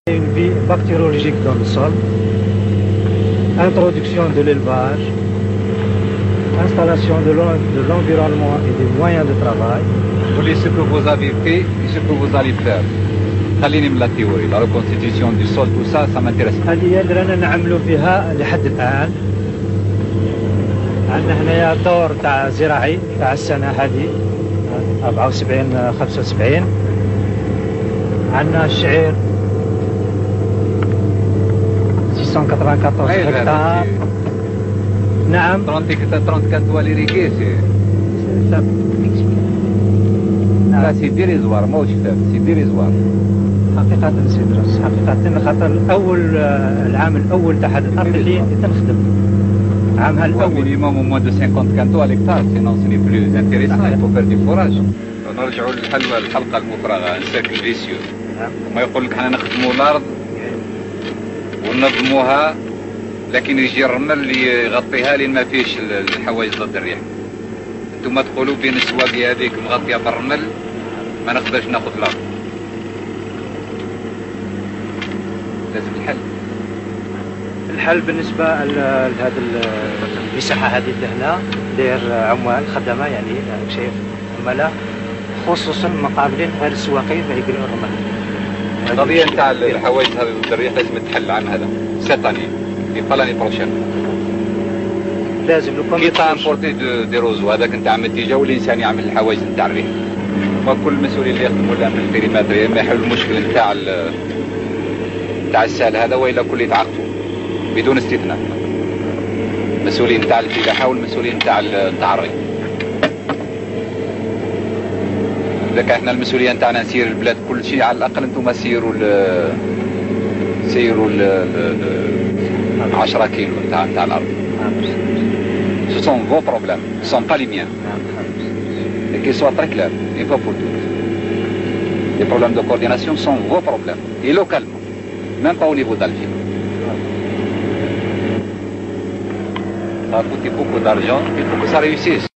Une vie bactériologique dans le sol, introduction de l'élevage, installation de l'environnement et des moyens de travail. Voulez ce que vous avez fait et ce que vous allez faire. خليني من لا تيوري، la reconstitution du sol, tout ça, ça m'intéresse. هذه اللي رانا نعملوا فيها لحد الآن. عندنا هنايا دور تاع زراعي تاع السنة هذه 74 75. عندنا الشعير 694 هكتار. نعم 34 toiles irriguées, لا سي ديريزوار ماهوش فاهم، سي ديريزوار. حقيقة سيدي رئيس، حقيقة خاطر العام الأول تاع هذه الأرض اللي تنخدم عامها الأول. مينيموم au moins de 50 toiles hectares, sinon ce n'est plus intéressant, il faut faire du forage. نرجعوا للحلقة المفرغة، نسيركل فيسيو. ما يقول لك حنا نخدموا الأرض وننظموها، لكن يجي الرمل اللي يغطيها لين ما فيش الحوايج ضد الريح. انتم تقولوا بين السواقي هذيك مغطيه بالرمل ما نقدرش ناخذ الارض. لازم الحل بالنسبة لهذا المساحة هذه لهنا داير عمال خدمة، يعني شايف عملاء خصوصا مقابلين غير السواقين اللي يقروا الرمل. القضية نتاع الحوايج هذه ضد الريح لازم تحل عام هذا سيت اني في لاني بروشين. لازم لو كي تامبورتي دي روزو هذاك نتاع النتيجة والإنسان يعمل الحوايج نتاع الريح. فكل المسؤولين اللي يخدموا لنا من البريماتر يا اما يحلوا المشكل نتاع السهل هذا والا كل يتعاقبوا بدون استثناء. المسؤولين نتاع الفلاحة والمسؤولين نتاع الري. لك احنا المسؤولية نتاعنا نسير البلاد كل شيء، على الأقل انتم سيروا 10 كيلو نتاع الأرض. Ce sont vos problèmes, ce ne sont pas les miens. Et qu'ils soient très clairs, une fois pour toutes. Les problèmes de coordination sont vos problèmes, et localement, même pas au niveau d'Alfie. Ça a coûté beaucoup d'argent, il faut que ça réussisse.